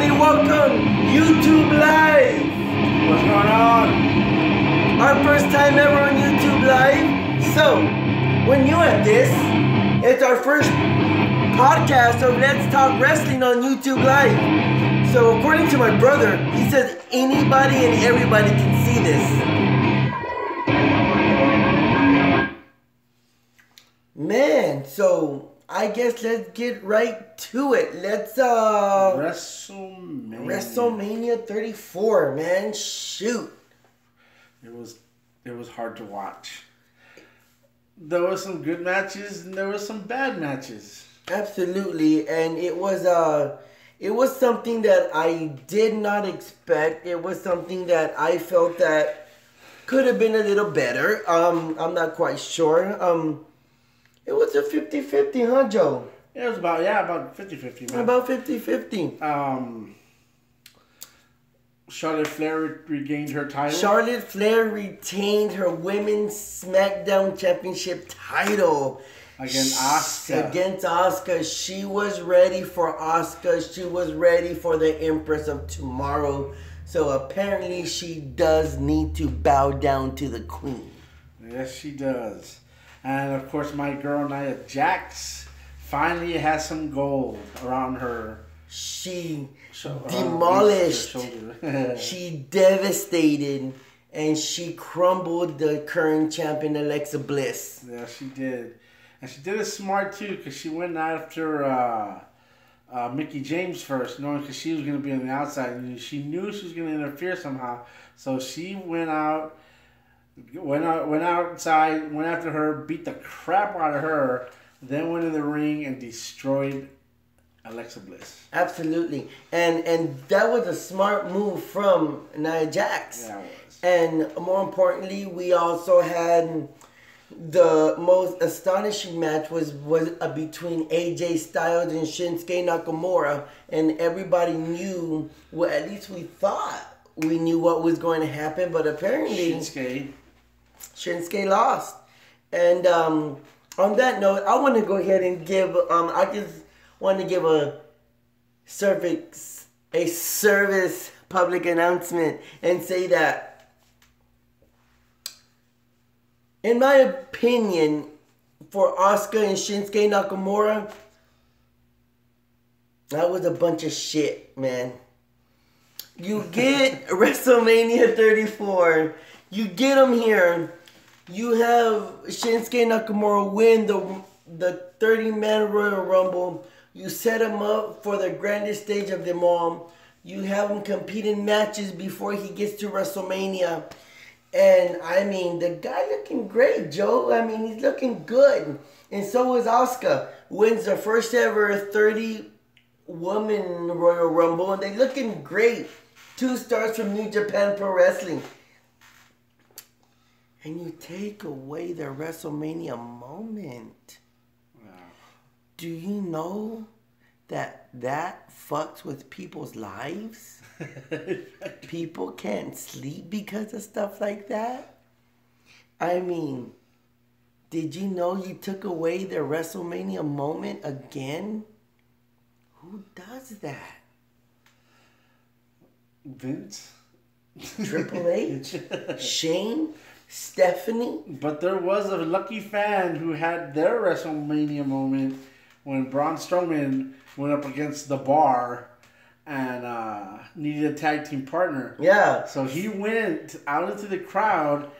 everybody, welcome YouTube Live. What's going on? Our first time ever on YouTube Live. So, we're new at this. It's our first podcast of Let's Talk Wrestling on YouTube Live. So, according to my brother, he says anybody and everybody can see this. Man, so I guess let's get right to it. Let's Wrestlemania 34, man. Shoot. It was hard to watch. There were some good matches and there were some bad matches. Absolutely, and it was something that I did not expect. It was something that I felt that could have been a little better. I'm not quite sure. It was a 50-50, huh, Joe? It was about 50-50, man. About 50-50. Charlotte Flair regained her title. Charlotte Flair retained her Women's SmackDown Championship title. Against Asuka. She was ready for Asuka. She was ready for the Empress of Tomorrow. So apparently she does need to bow down to the Queen. Yes, she does. And of course, my girl Nia Jax finally has some gold around her. She demolished, she devastated, and she crumbled the current champion Alexa Bliss. Yeah, she did. And she did it smart too, because she went after Mickie James first, knowing because she was going to be on the outside. And she knew she was going to interfere somehow. So she went outside, went after her, beat the crap out of her, then went in the ring and destroyed Alexa Bliss. Absolutely. And that was a smart move from Nia Jax. Yeah, it was. And more importantly, we also had the most astonishing match was between AJ Styles and Shinsuke Nakamura. And everybody knew, well, at least we thought we knew what was going to happen, but apparently Shinsuke lost. And on that note, I want to go ahead and give a service public announcement and say that, in my opinion, for Asuka and Shinsuke Nakamura, that was a bunch of shit, man. You get WrestleMania 34, you get them here, you have Shinsuke Nakamura win the 30-man Royal Rumble. You set him up for the grandest stage of them all. You have him compete in matches before he gets to WrestleMania. And, I mean, the guy looking great, Joe. I mean, he's looking good. And so is Asuka. Wins the first ever 30-woman Royal Rumble. And they're looking great. 2 stars from New Japan Pro Wrestling. And you take away their WrestleMania moment. Wow. Do you know that fucks with people's lives? People can't sleep because of stuff like that? I mean, did you know you took away their WrestleMania moment again? Who does that? Vince? Triple H? Shane? Stephanie? But there was a lucky fan who had their WrestleMania moment when Braun Strowman went up against the Bar and needed a tag team partner. Yeah. So he went out into the crowd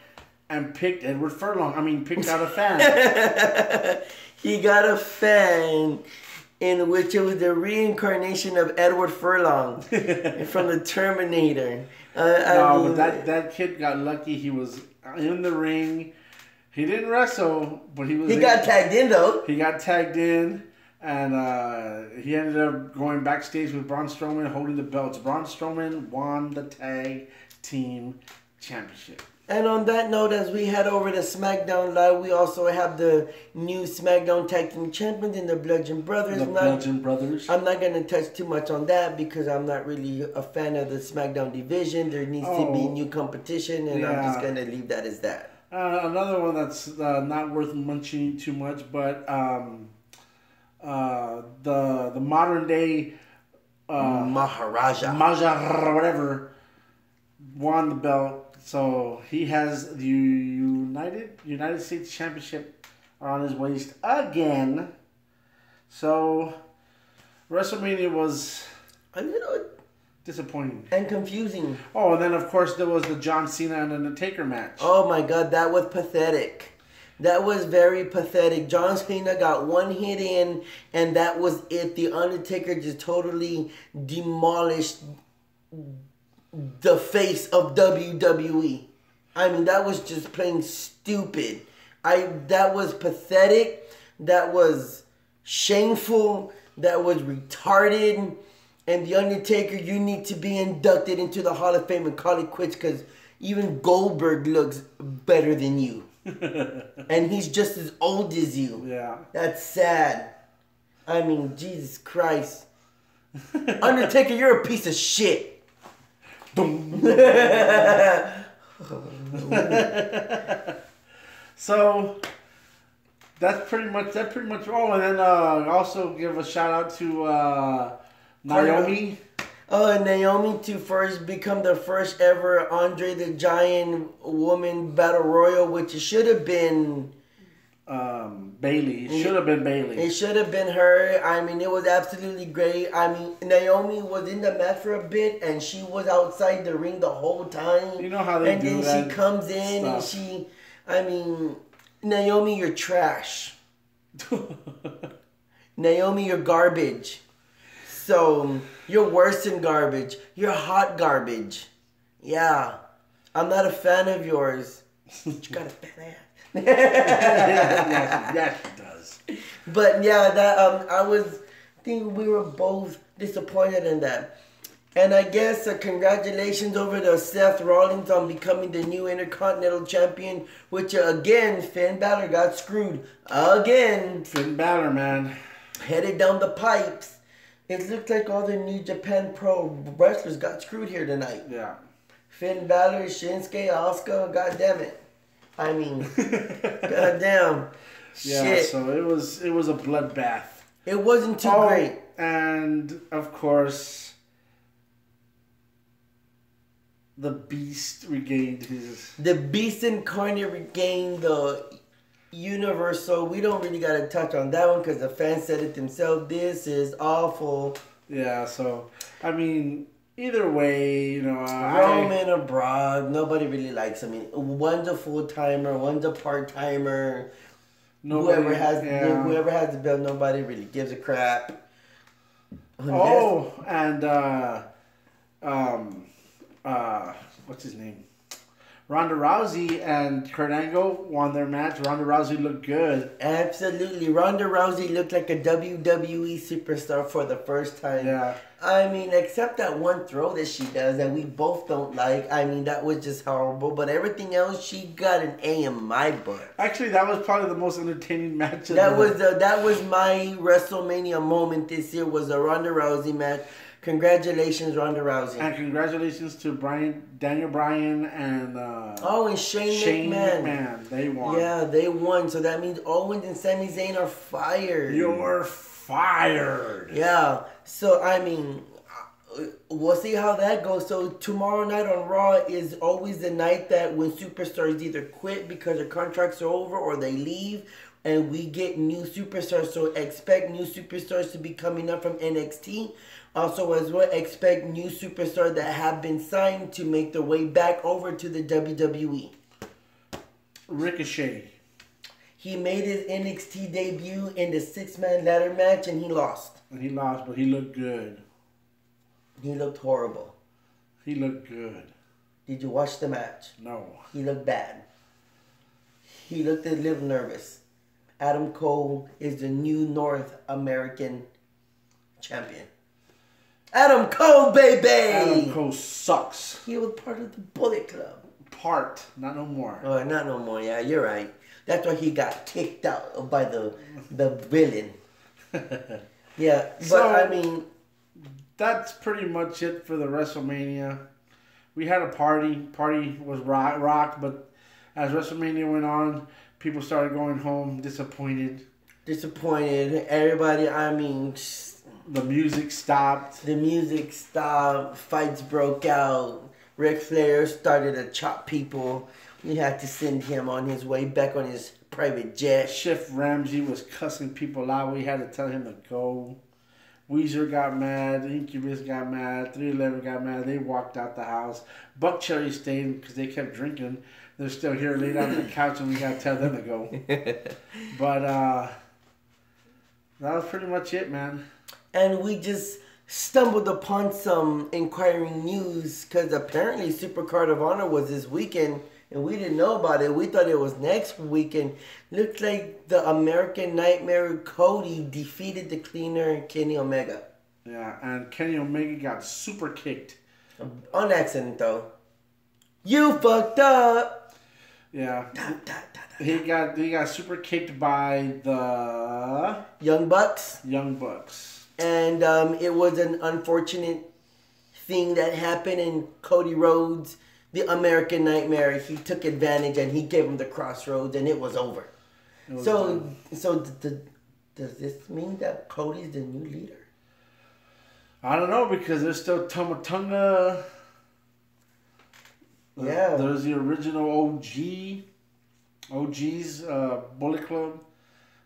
and picked Edward Furlong. Picked out a fan. He got a fan in which it was the reincarnation of Edward Furlong from the Terminator. But that kid got lucky. He was in the ring. He didn't wrestle, but he got tagged in, though. He got tagged in, and he ended up going backstage with Braun Strowman holding the belts. Braun Strowman won the tag team championship. And on that note, as we head over to SmackDown Live, we also have the new SmackDown Tag Team Champions in the Bludgeon Brothers. I'm not going to touch too much on that because I'm not really a fan of the SmackDown division. There needs to be new competition, and I'm just going to leave that as that. Another one that's not worth mentioning too much, but the modern day Maharaja, whatever, won the belt. So he has the United States Championship on his waist again. So WrestleMania was a little disappointing and confusing. Oh, and then of course there was the John Cena and Undertaker match. Oh my God, that was pathetic. That was very pathetic. John Cena got one hit in, and that was it. The Undertaker just totally demolished the face of WWE. I mean, that was just plain stupid. That was pathetic. That was shameful. That was retarded. And The Undertaker, you need to be inducted into the Hall of Fame and call it quits, because even Goldberg looks better than you. And he's just as old as you. Yeah. That's sad. I mean, Jesus Christ. Undertaker, you're a piece of shit. So that's pretty much all. And then also give a shout out to Naomi. Naomi to first become the first ever Andre the Giant Woman Battle Royal, which it should have been Bailey. It should have been Bailey. It should have been her. I mean, it was absolutely great. I mean, Naomi was in the match for a bit, and she was outside the ring the whole time. You know how they do that. And then she comes in and I mean, Naomi, you're trash. Naomi, you're garbage. So, you're worse than garbage. You're hot garbage. Yeah. I'm not a fan of yours. You got a fat ass. yes, she does. But yeah, I think we were both disappointed in that. And I guess congratulations over to Seth Rollins on becoming the new Intercontinental Champion, which again, Finn Balor got screwed. Again. Finn Balor, man. Headed down the pipes. It looked like all the New Japan Pro wrestlers got screwed here tonight. Yeah. Finn Balor, Shinsuke, Asuka, god damn it. I mean, god damn. Yeah, shit. So it was a bloodbath. It wasn't too great. And of course, the Beast regained his... The Beast Incarnate regained the Universal. We don't really got to touch on that one because the fans said it themselves. This is awful. Yeah, so, I mean, either way, you know... Roman or Brock, nobody really likes him. I mean, one's a full-timer, one's a part-timer. Whoever has the belt, nobody really gives a crap. What's his name? Ronda Rousey and Kurt Angle won their match. Ronda Rousey looked good. Absolutely. Ronda Rousey looked like a WWE superstar for the first time. Yeah. I mean, except that one throw that she does that we both don't like. I mean, that was just horrible. But everything else, she got an A in my book. Actually, that was probably the most entertaining match. That was my WrestleMania moment this year, was the Ronda Rousey match. Congratulations, Ronda Rousey. And congratulations to Daniel Bryan and... and Shane McMahon. They won. Yeah, they won. So that means Owens and Sami Zayn are fired. You're fired. Yeah. So, I mean, we'll see how that goes. So, tomorrow night on Raw is always the night that when superstars either quit because their contracts are over or they leave, and we get new superstars. So, expect new superstars to be coming up from NXT. Also, as well, expect new superstars that have been signed to make their way back over to the WWE. Ricochet. He made his NXT debut in the 6-man ladder match, and he lost. But he looked good. He looked horrible. He looked good. Did you watch the match? No. He looked bad. He looked a little nervous. Adam Cole is the new North American champion. Adam Cole, baby! Adam Cole sucks. He was part of the Bullet Club. Not no more. Oh, not no more. Yeah, you're right. That's why he got kicked out by the villain. Yeah, but so, I mean... That's pretty much it for the WrestleMania. We had a party. Party was rocked, but as WrestleMania went on, people started going home disappointed. Everybody, I mean... The music stopped. The music stopped. Fights broke out. Ric Flair started to chop people. We had to send him on his way back on his private jet. Chef Ramsay was cussing people out. We had to tell him to go. Weezer got mad. Incubus got mad. 311 got mad. They walked out the house. Buck Cherry stayed because they kept drinking. They're still here laid on the couch and we got to tell them to go. But that was pretty much it, man. And we just stumbled upon some inquiring news because apparently Supercard of Honor was this weekend and we didn't know about it. We thought it was next weekend. Looked like the American Nightmare Cody defeated the Cleaner Kenny Omega. Yeah, and Kenny Omega got super kicked. On accident, though. You fucked up. Yeah. He got super kicked by the Young Bucks. Young Bucks. And it was an unfortunate thing that happened, and Cody Rhodes, the American Nightmare, he took advantage and he gave him the crossroads, and it was over. So does this mean that Cody's the new leader? I don't know, because there's still Tomatunga. Yeah. There's the original OG's Bullet Club.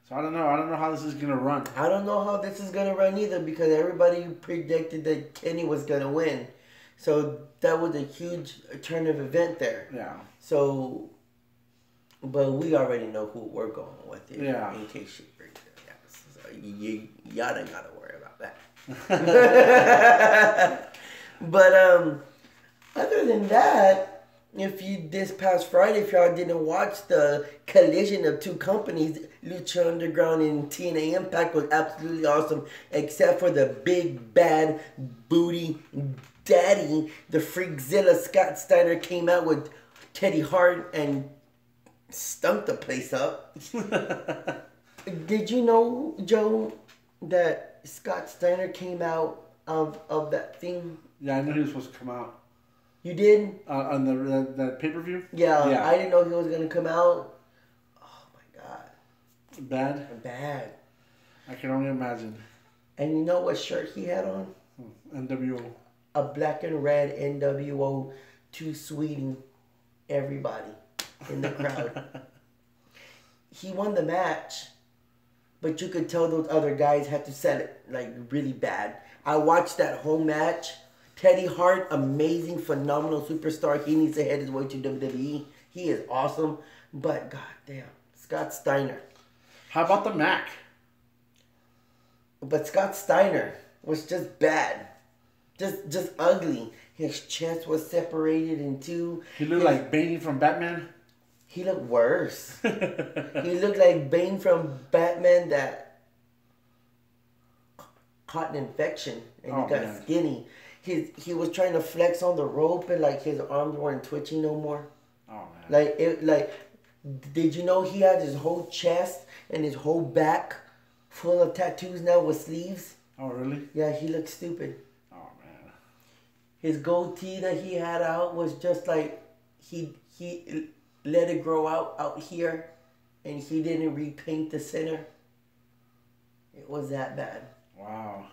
So I don't know. I don't know how this is going to run. I don't know how this is going to run either, because everybody predicted that Kenny was going to win. So that was a huge turn of event there. Yeah. So, but we already know who we're going with here. Yeah. In case you bring it up. So y'all don't got to worry about that. But other than that, this past Friday, if y'all didn't watch the collision of two companies, Lucha Underground and TNA Impact was absolutely awesome, except for the big bad booty daddy, the Freakzilla Scott Steiner came out with Teddy Hart and stunk the place up. Did you know, Joe, that Scott Steiner came out of that thing? Yeah, I knew he was supposed to come out. You did? On the pay-per-view? Yeah, I didn't know he was going to come out. Oh, my God. Bad? I can only imagine. And you know what shirt he had on? NWO. A black and red NWO to Sweden. Everybody in the crowd. He won the match, but you could tell those other guys had to sell it, like, really bad. I watched that whole match. Teddy Hart, amazing, phenomenal superstar. He needs to head his way to WWE. He is awesome. But, goddamn, Scott Steiner. How about the Mac? But Scott Steiner was just bad. Just ugly. His chest was separated in two. He looked like Bane from Batman? He looked worse. He looked like Bane from Batman that caught an infection and he got skinny. He was trying to flex on the rope and like his arms weren't twitching no more. Oh man! Did you know he had his whole chest and his whole back full of tattoos now with sleeves? Oh really? Yeah, he looked stupid. Oh man! His goatee that he had out was just like he let it grow out here, and he didn't repaint the center. It was that bad. Wow.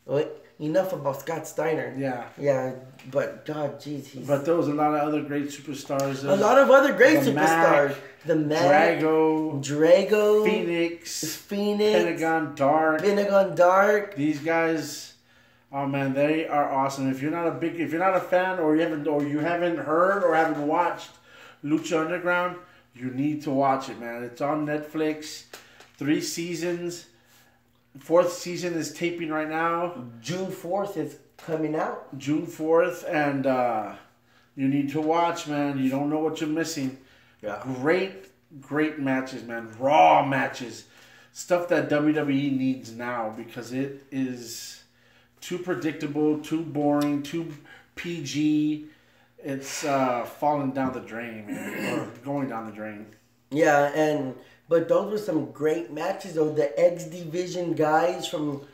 But enough about Scott Steiner. Yeah. Yeah, but God, jeez, But there was a lot of other great superstars. A lot of other great superstars. Mac, the Mac, Drago, Phoenix, Pentagon Dark. These guys, oh man, they are awesome. If you're not a fan, or you haven't heard or haven't watched Lucha Underground, you need to watch it, man. It's on Netflix. 3 seasons. 4th season is taping right now. June 4th is coming out. June 4th, and you need to watch, man. You don't know what you're missing. Yeah. Great matches, man. Raw matches. Stuff that WWE needs now, because it is too predictable, too boring, too PG. It's falling down the drain, man. Or going down the drain. Yeah, but those were some great matches, though. The X Division guys from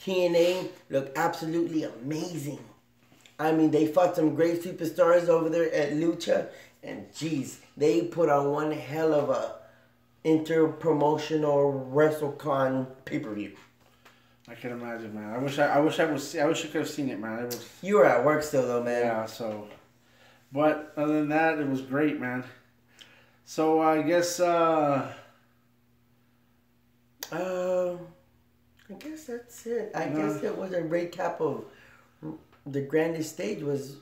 TNA look absolutely amazing. I mean, they fought some great superstars over there at Lucha, and geez, they put on one hell of a inter-promotional WrestleCon pay-per-view. I can imagine, man. I wish I could have seen it, man. It was. You were at work still, though, man. Yeah. So, but other than that, it was great, man. So I guess. I guess that's it. I guess it was a recap of the grandest stage was.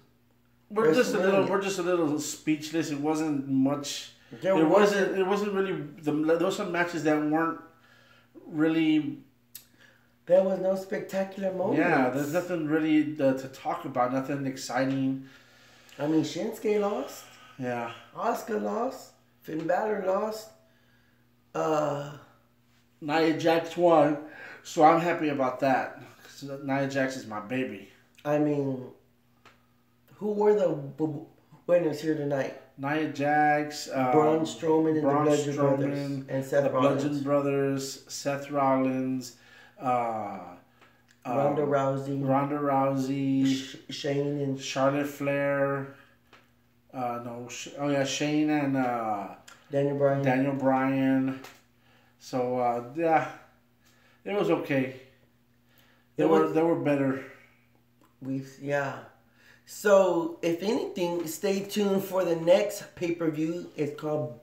We're just a little speechless. It wasn't much. It wasn't really. There were some matches that weren't really. There was no spectacular moments. Yeah, there's nothing really to talk about. Nothing exciting. I mean, Shinsuke lost. Yeah. Asuka lost. Finn Balor lost. Nia Jax won, so I'm happy about that. Nia Jax is my baby. I mean, who were the winners here tonight? Nia Jax, Braun Strowman and the Bludgeon Brothers, and Seth Rollins. Bludgeon Brothers, Seth Rollins, Ronda Rousey, Shane and Charlotte Flair. Shane and Daniel Bryan. So yeah, it was okay. They were better. So if anything, stay tuned for the next pay-per-view. It's called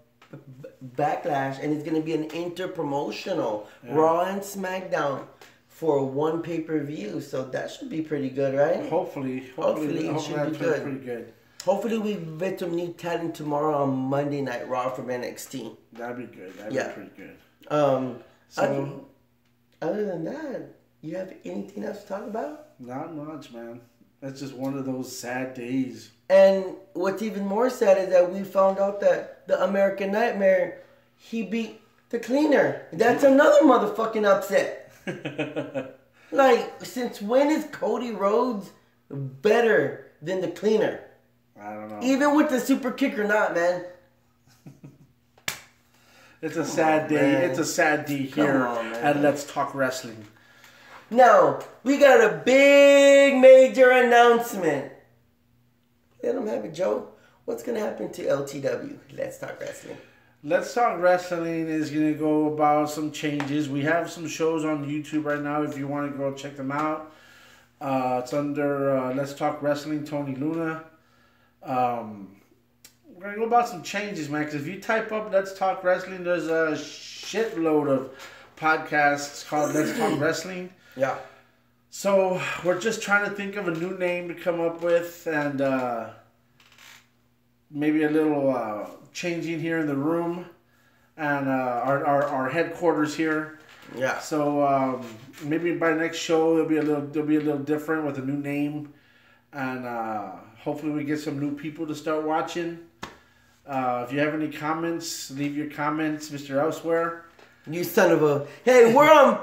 Backlash, and it's going to be an inter-promotional Raw and SmackDown for one pay-per-view. So that should be pretty good, right? Hopefully it should be good. Pretty good. Hopefully we get some new talent tomorrow on Monday Night Raw from NXT. That'd be good. That'd be pretty good. Other than that, you have anything else to talk about? Not much, man. That's just one of those sad days. And what's even more sad is that we found out that the American Nightmare, he beat the Cleaner. That's another motherfucking upset. Like, since when is Cody Rhodes better than the Cleaner? I don't know. Even with the super kick or not, man. It's a sad day. Man. It's a sad day here at Let's Talk Wrestling. Now, we got a big major announcement. Let them have it, Joe. What's going to happen to LTW? Let's Talk Wrestling. Let's Talk Wrestling is going to go about some changes. We have some shows on YouTube right now if you want to go check them out. It's under Let's Talk Wrestling, Tony Luna. We're going to go about some changes, man, because if you type up Let's Talk Wrestling, there's a shitload of podcasts called Let's Talk Wrestling. Yeah. So we're just trying to think of a new name to come up with, and maybe a little changing here in the room and our headquarters here. Yeah. So maybe by next show they'll be a little different with a new name, and hopefully we get some new people to start watching. If you have any comments, leave your comments, Mr. Elsewhere. You son of a... Hey, we're on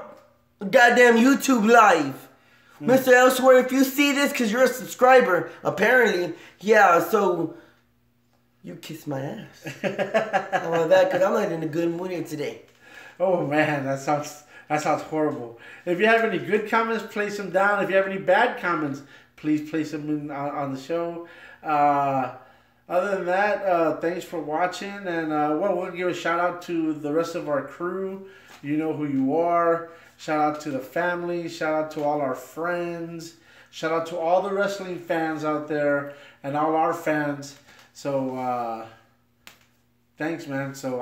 goddamn YouTube Live. Mr. Elsewhere, if you see this because you're a subscriber, apparently, yeah, so you kiss my ass. How about that? Because I'm not in a good mood here today. Oh, man, that sounds horrible. If you have any good comments, place them down. If you have any bad comments, please place them in on the show. Other than that, thanks for watching, and we'll give a shout out to the rest of our crew. You know who you are. Shout out to the family. Shout out to all our friends. Shout out to all the wrestling fans out there and all our fans. So thanks, man. So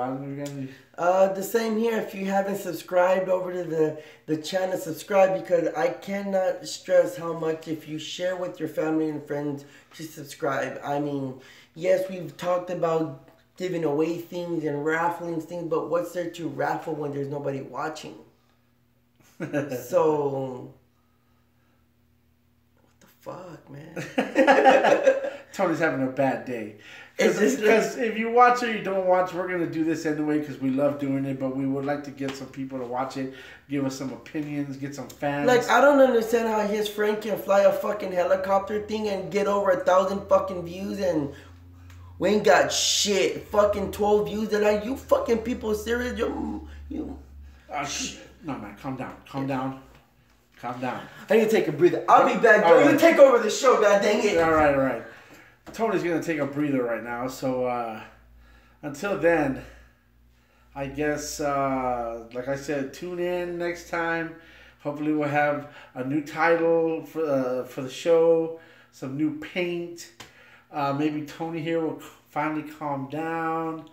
the same here. If you haven't subscribed over to the channel, subscribe, because I cannot stress how much if you share with your family and friends to subscribe. I mean, yes, we've talked about giving away things and raffling things, but what's there to raffle when there's nobody watching? So, what the fuck, man? Tony's having a bad day. Because if you watch or you don't watch, we're going to do this anyway because we love doing it, but we would like to get some people to watch it, give us some opinions, get some fans. Like, I don't understand how his friend can fly a fucking helicopter thing and get over 1,000 fucking views, and we ain't got shit. Fucking 12 views. They're like, you fucking people serious? You. No, man, calm down. Calm down. I need to take a breather. I'll be back, bro. You take over the show, god dang it. All right. Tony's going to take a breather right now. So, until then, I guess, like I said, tune in next time Hopefully we'll have a new title for the show, some new paint. Maybe Tony here will finally calm down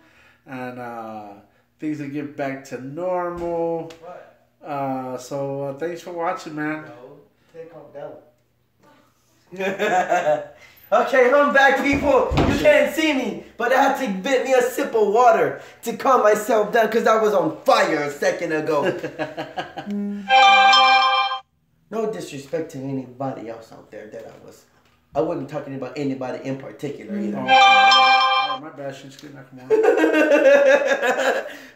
and things will get back to normal. What? So thanks for watching, man. No, can't calm down. Okay, I'm back, people. You can't see me, but I had to get me a sip of water to calm myself down because I was on fire a second ago. No disrespect to anybody else out there that I wasn't talking about anybody in particular either. Oh, my bad. She's getting back more.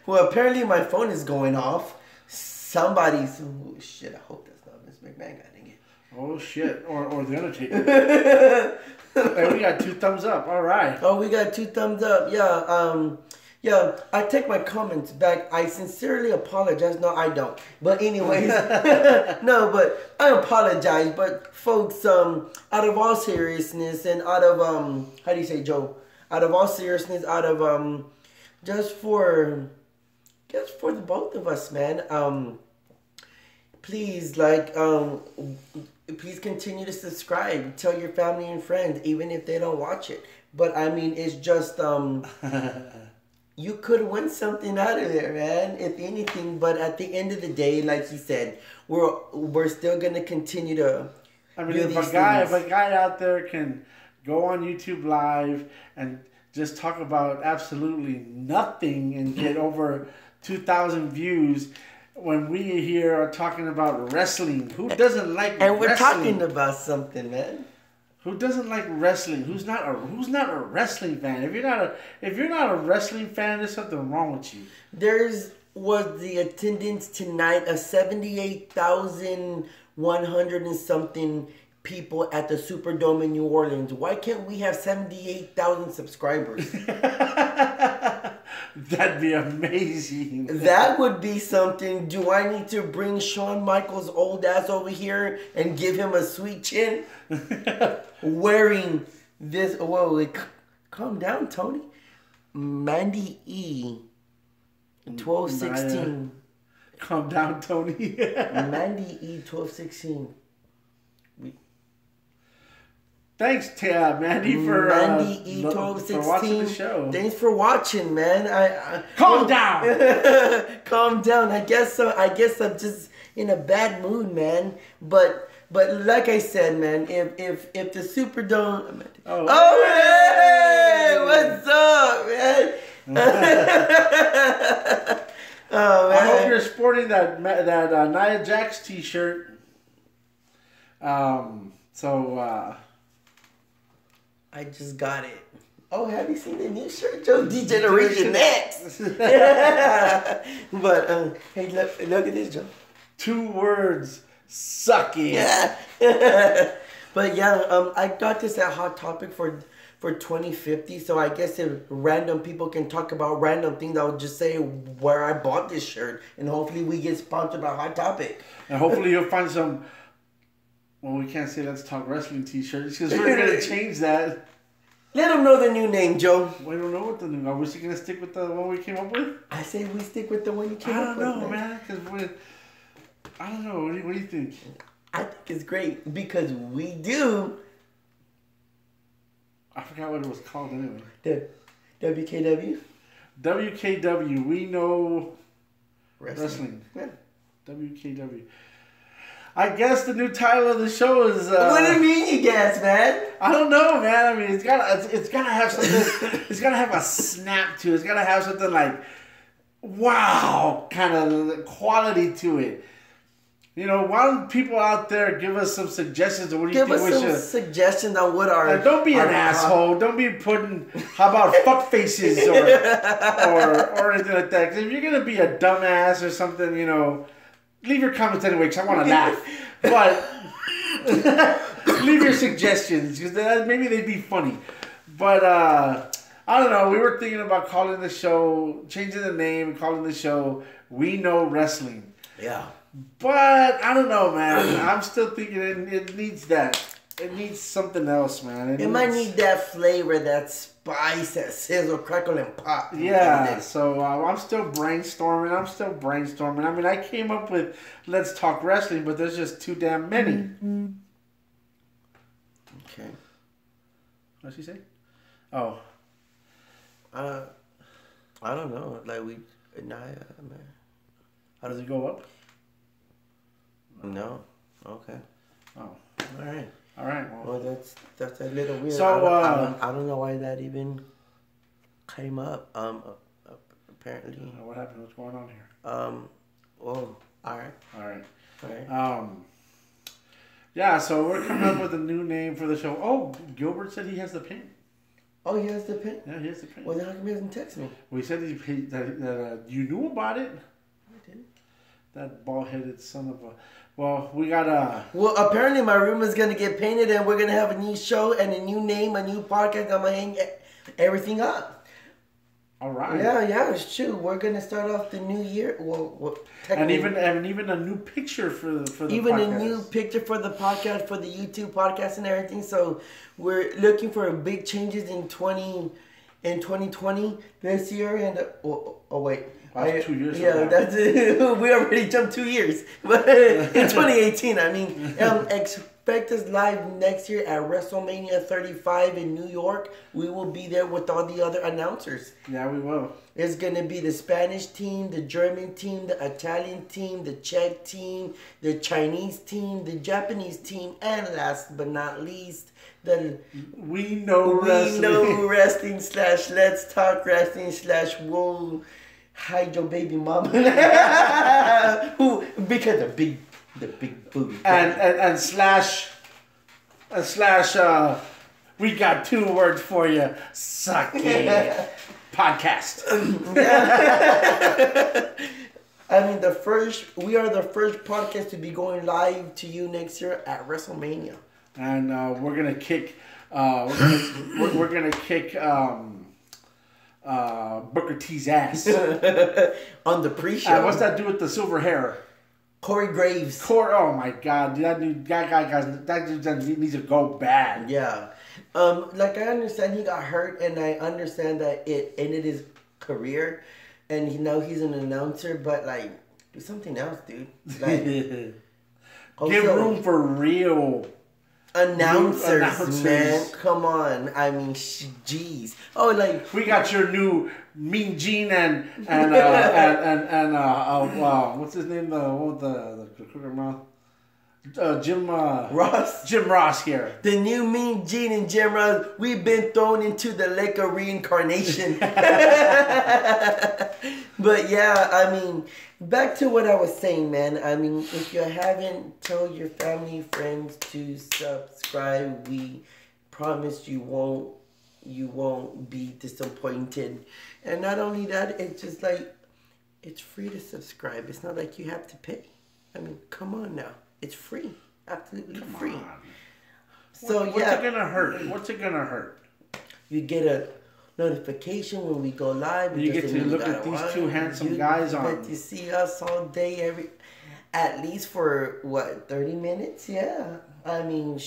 Well, apparently my phone is going off. Somebody's... Oh, shit, I hope that's not Miss McMahon. God dang it. Oh, shit. Or The Undertaker. Hey, we got 2 thumbs up. All right. Oh, we got 2 thumbs up. Yeah, I take my comments back. I sincerely apologize. No, I don't. But anyways, no, but I apologize. But folks, out of all seriousness and out of, how do you say, Joe? Out of all seriousness, out of, just for the both of us, man, please, please continue to subscribe. Tell your family and friends, even if they don't watch it. But, I mean, it's just, you could win something out of there, man, if anything. But at the end of the day, like you said, we're still going to continue to if a guy out there can go on YouTube Live and just talk about absolutely nothing and get over 2,000 views, when we here are talking about wrestling, who doesn't like wrestling? And we're talking about something, man. Who doesn't like wrestling? Who's not a wrestling fan? If you're not a wrestling fan, there's something wrong with you. Was the attendance tonight of 78,100 and something people at the Superdome in New Orleans. Why can't we have 78,000 subscribers? That'd be amazing. That would be something. Do I need to bring Shawn Michaels' old ass over here and give him a sweet chin? Wearing this... Whoa, calm down, Tony. Mandy E. 1216. Calm down, Tony. Mandy E. 1216. Thanks, Mandy, for Mandy E. 1216. For watching the show. Thanks for watching, man. Calm down. Calm down. I guess I'm just in a bad mood, man. But like I said, man, if the Superdome. Hey, what's up, man? Oh, man. I hope you're sporting that Nia Jax t-shirt. I just got it. Oh, have you seen the new shirt, Joe? Degeneration X. But hey, look at this, Joe. 2 words, sucking. Yeah. But yeah, I got this at Hot Topic for 2050. So I guess if random people can talk about random things, I'll just say where I bought this shirt, and hopefully we get sponsored by Hot Topic. And hopefully you'll find some. Well, we can't say Let's Talk Wrestling t-shirts because we're going to change that. Let them know the new name, Joe. We don't know what the new... Are we going to stick with the one we came up with? I say we stick with the one you came up with. I don't know, man. I don't know. What do you think? I think it's great because we do... I forgot what it was called anyway. The WKW? WKW. We know wrestling. Yeah. WKW. I guess the new title of the show is. What do you mean, you guess, man? I don't know, man. I mean, it's gotta have something. It's gotta have a snap to it. It's gotta have something like, wow, kind of quality to it. You know, why don't people out there give us some suggestions of what do you think we should? Give us some suggestions on what our... don't be an asshole. Don't be putting, how about fuck faces or anything like that. Because if you're going to be a dumbass or something, you know, leave your comments anyway because I want to laugh. But leave your suggestions because maybe they'd be funny. But I don't know. We were thinking about calling the show, changing the name and calling the show We Know Wrestling. Yeah. But I don't know, man. I'm still thinking it needs that It needs something else, man. It might need that flavor, that spice, that sizzle, crackle, and pop. Yeah, so I'm still brainstorming. I mean, I came up with Let's Talk Wrestling, but there's just too damn many. Okay. What'd she say? Oh. I don't know. Like, man. How does it go up? No. Okay. Oh. All right. All right. Well, that's a little weird. So I don't know why that even came up. Apparently. What happened? What's going on here? Well, all right. All right. All right. Yeah. So we're coming up with a new name for the show. Oh, Gilbert said he has the pin. Oh, he has the pin. Yeah, he has the pin. Well, then how come he hasn't texted me? Well, he said that you knew about it. I didn't. That bald-headed son of a. Well, we got Well, apparently my room is gonna get painted, and we're gonna have a new show and a new name, a new podcast. I'm gonna hang everything up. All right. Yeah, it's true. We're gonna start off the new year. Well, and even a new picture for the even podcast. A new picture for the podcast, for the YouTube podcast, and everything. So we're looking for big changes in 2020 this year. And wait. That's 2 years. Yeah, that's we already jumped 2 years. But in 2018, I mean, expect us live next year at Wrestlemania 35 in New York. We will be there with all the other announcers. Yeah, we will. It's gonna be the Spanish team, the German team, the Italian team, the Czech team, the Chinese team, the Japanese team, and last but not least, We Know Wrestling / Let's Talk Wrestling / Whoa. Hide your baby mama. Who? Because the big booty. And slash. We got 2 words for you. Suck it. Podcast. I mean, we are the first podcast to be going live to you next year at Wrestlemania. And we're gonna kick. We're gonna kick. Booker T's ass on the pre-show. What's that dude with the silver hair? Corey Graves. Oh my God, that dude needs to go bad. Yeah, like I understand he got hurt, and I understand that it ended his career, and now he's an announcer. But like, do something else, dude. Like, give room for real. Announcers, man, come on. I mean, jeez. Oh, like we got your new Mean Gene and what's his name? The crooked mouth. Jim Ross. Jim Ross here. The new Mean Gene and Jim Ross. We've been thrown into the lake of reincarnation. But yeah, I mean, back to what I was saying, man. I mean, if you haven't told your family, friends to subscribe, we promise you won't be disappointed. And not only that, it's just like, it's free to subscribe. It's not like you have to pay. I mean, come on now. It's free. Absolutely free. On. So what's it gonna hurt? What's it gonna hurt? You get a notification when we go live. You get to look at these 2 handsome guys on. You get to see us all day, at least for 30 minutes? Yeah. I mean,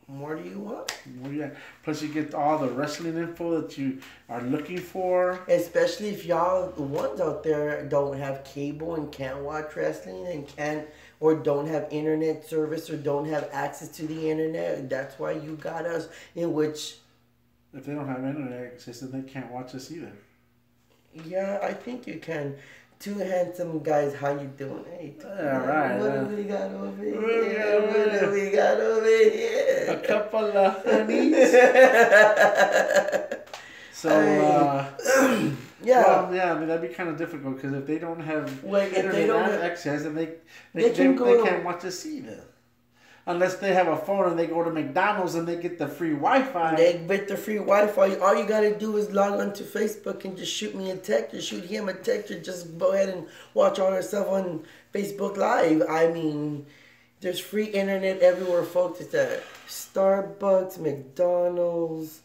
more do you want? Well, yeah. Plus, you get all the wrestling info that you are looking for. Especially if y'all, the ones out there, don't have cable and can't watch wrestling and or don't have internet service or don't have access to the internet. That's why you got us, in which... If they don't have internet access, then they can't watch us either. Yeah, I think you can. 2 handsome guys, how you doing? Hey, all right. What do we got over here? What do we got over here? A couple of honeys. So, yeah. Well, yeah, I mean, that'd be kind of difficult because if they don't have internet access, then they can't watch us either. Unless they have a phone and they go to McDonald's and they get the free Wi-Fi. They get the free Wi-Fi. All you got to do is log on to Facebook and just shoot me a text or shoot him a text or just go ahead and watch all our stuff on Facebook Live. I mean, there's free internet everywhere, folks. It's at Starbucks, McDonald's,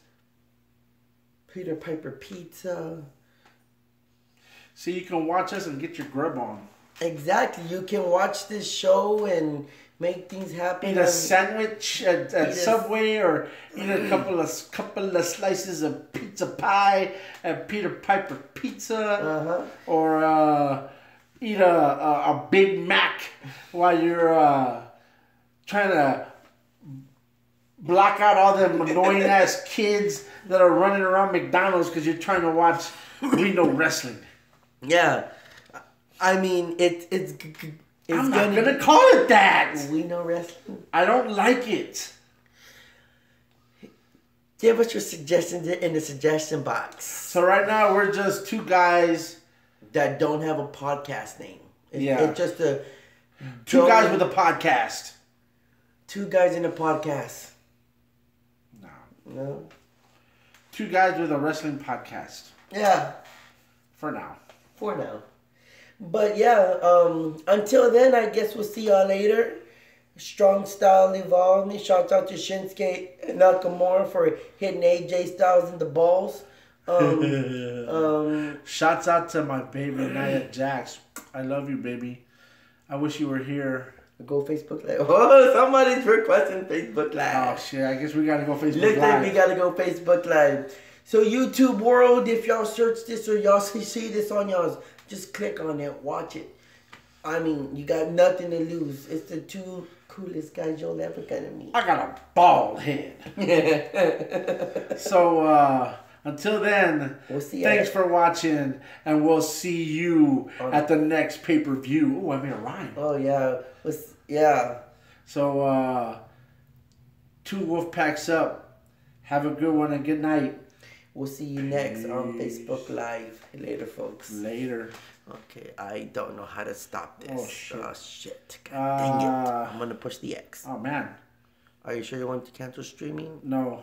Peter Piper Pizza. So you can watch us and get your grub on. Exactly. You can watch this show and make things happen. Eat a sandwich at Subway, or eat a couple of slices of pizza pie at Peter Piper Pizza, or eat a Big Mac while you're trying to block out all them annoying ass kids that are running around McDonald's because you're trying to watch We Know Wrestling. Yeah, I mean it's I'm not gonna call it that. We Know Wrestling. I don't like it. Give us your suggestions in the suggestion box. So right now we're just two guys that don't have a podcast name. It's just two guys with a podcast. Two guys in a podcast. No. Two guys with a wrestling podcast. Yeah. For now. But yeah, until then, I guess we'll see y'all later. Strong Style Evolved. Shouts out to Shinsuke Nakamura for hitting AJ Styles in the balls. Shouts out to my baby Nia Jax. I love you, baby. I wish you were here. Go Facebook Live. Oh, somebody's requesting Facebook Live. Oh shit! I guess we gotta go Facebook Live. Looks like we gotta go Facebook Live. So YouTube world, if y'all search this or y'all see this on y'all's, just click on it, watch it. I mean, you got nothing to lose. It's the two coolest guys you'll ever gonna meet. I got a bald head. So until then, thanks for watching, and we'll see you at the next pay-per-view. Oh, I made a rhyme. Oh yeah, yeah. So 2 wolf packs up. Have a good one and good night. We'll see you next on Facebook Live. Later, folks. Later. Okay, I don't know how to stop this. Oh, shit. God dang it. I'm going to push the X. Oh, man. Are you sure you want to cancel streaming? No.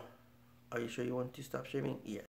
Are you sure you want to stop streaming? Yes.